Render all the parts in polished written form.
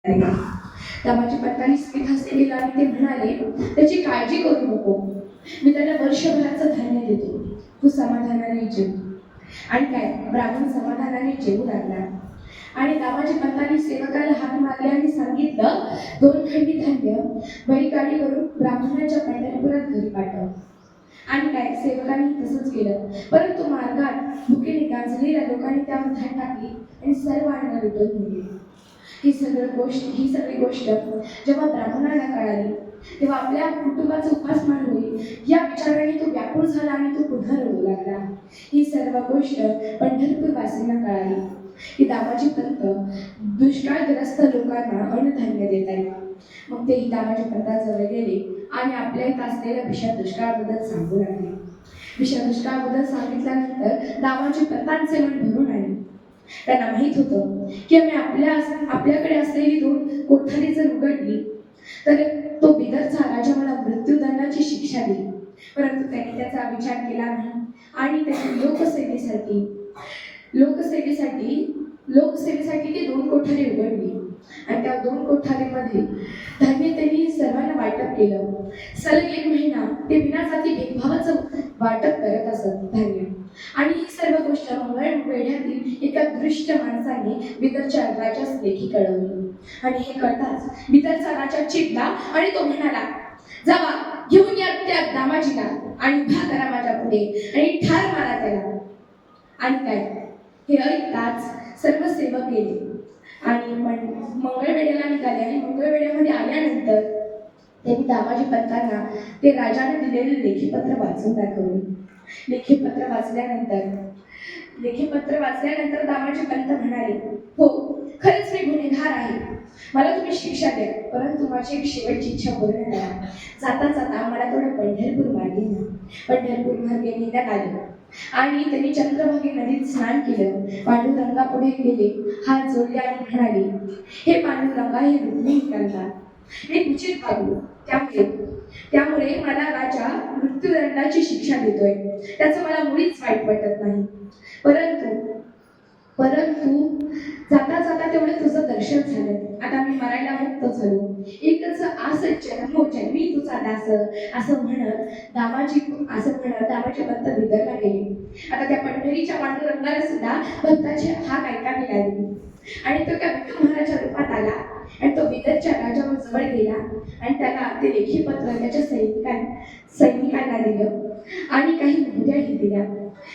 दामाजी पंतांनी स्मित हास्य केलं आणि ते म्हणाले, त्याची काळजी करू नको, मी त्याला वर्षभराचं धान्य देतो, तू समाधानाने जेव. आणि काय, ब्राह्मण समाधानाने जेवू लागला. आणि दामाजी पंतांनी सेवकाला हाक मारले आणि सांगितलं, 2 खंडी धान्य बैलगाडीवरून ब्राह्मणाच्या पंढरपुरात घरी पाठव. आणि काय, सेवकाने तसंच केलं. परंतु मार्गात भुकेने गांजलेल्या लोकांनी त्यावर धाड टाकली आणि सर्व अन्न लुटून नेले. ही सगळी गोष्ट जेव्हा ब्राह्मणाला कळाली, तेव्हा आपल्या कुटुंबाचा उपासमार होईल या विचाराने तो व्याकुळ झाला आणि तो पुन्हा रडू लागला. ही सर्व गोष्ट पंढरपूर वासींना कळाली की दामाजी पंत दुष्काळग्रस्त लोकांना अन्नधान्य देत आहेत. मग तेही दामाजी पंतांजवळ गेले आणि आपल्या इथं असलेल्या भीषण दुष्काळाबद्दल सांगू लागले. भीषण दुष्काळाबद्दल सांगितल्यानंतर दामाजी पंतांचे मन भरून आले. त्यांना माहित होतं की आपल्याकडे असलेली 2 कोठारी जर उघडली तर तो बिदरचा राजा मला मृत्यूदंडाची शिक्षा देईल. परंतु त्यांनी त्याचा विचार केला नाही आणि त्यांनी लोकसेवेसाठी ती 2 कोठारी उघडली आणि त्या 2 कोठारीमध्ये धान्य त्यांनी सर्वांना वाटप केलं. सलग 1 महिना ते विनाजाती भेदभावाचं वाटप करत असत धान्य. आणि ही सर्व गोष्ट मंगळवेढ्यातील एका दृष्ट माणसाने बिदरच्या राजास लेखी कळवली. आणि हे कळताच बिदरचा राजा चिडला आणि तो म्हणाला, जावा घेऊन या त्या दामाजीला आणि उभा करा माझ्या पुढे आणि ठार मारा त्याला. आणि काय, हे ऐकताच सर्व सेवक गेले आणि मंगळवेढ्याला निघाले. आणि मंगळवेढ्यामध्ये आल्यानंतर त्यांनी दामाजी पंतांना ते राजाने दिलेले लेखीपत्र वाचून दाखवले. लेखीपत्र वाचल्यानंतर दामाजी पंत म्हणाले, हो, खरंच मी गुन्हेगार आहे, मला तुम्ही शिक्षा द्या, परंतु माझी एक शेवटची इच्छा पूर्ण करा. जाता जाता मला थोडं पंढरपूर मार्गे नेण्यात आले आणि त्यांनी चंद्रभागी नदीत स्नान केलं. पांडुरंगापुढे गेले, हात जोडले आणि म्हणाले, हे पांडुरंगा, हे रुक्मिणी करतात, मी तुझीच बाजू, त्यामुळे मला राजा मृत्यूदंडाची शिक्षा देतोय. त्याचं मला मुळीच वाईट वाटत नाही. परंतु जाता जाता तेवढं तुझं दर्शन झालं, आता मी मरायला मुक्त झालो. एकच आस जन्मोजन्मी तुझा दास, असं म्हणत दामाजी पंत बिदरला गेले. आता त्या पंढरीच्या पांडुरंगाला सुद्धा भक्ताची हाक ऐकावी लागली आणि तो त्या विठ्ठल महाराजच्या रूपात आला आणि तो बिदरच्या राजावर जवळ गेला आणि त्याला ते लेखीपत्र त्याच्या सैनिकांना दिलं आणि काही मुद्द्याही दिल्या.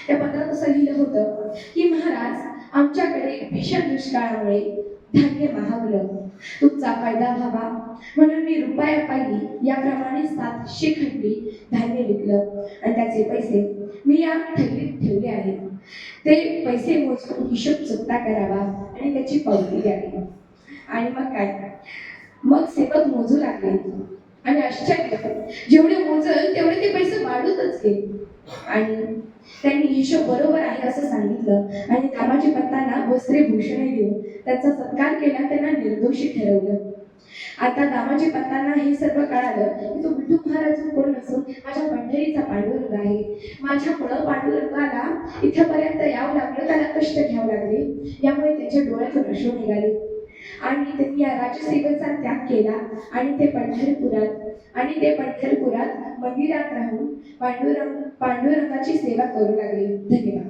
त्या पत्रात असं लिहिलं होतं की, महाराज, आमच्याकडे भीषण दुष्काळामुळे धान्य महागलं, तुमचा फायदा व्हावा म्हणून मी रुपयापायी याप्रमाणे 700 खंडी धान्य विकलं आणि त्याचे पैसे मी या थैलीत ठेवले आहेत. ते पैसे मोजून हिशोब चुकता करावा आणि त्याची पावती द्यावी. आणि मग काय, मग सेवक मोजू लागले आणि आश्चर्य, जेवढे मोजल तेवढे ते पैसे वाढतच गेले. आणि त्यांनी हिशोब बरोबर आहे असं सांगितलं आणि दामाजी पंतांना वस्त्रे भूषणे देऊन त्यांचा सत्कार केला, त्यांना निर्दोषी ठरवलं. आता दामाजी पंतांना हे सर्व कळालं की तो विठ्ठल महाराज कोण नसून माझ्या पंढरीचा पांडुरंग आहे. माझ्यामुळं पांडुरंगाला इथपर्यंत यावं लागलं, त्याला कष्ट घ्यावं लागले, यामुळे त्याच्या डोळ्यातून अश्रू निघाले आणि त्यांनी या राजसेवेचा त्याग केला आणि ते पंढरपुरात मंदिरात राहून पांडुरंगाची सेवा करू लागले. धन्यवाद.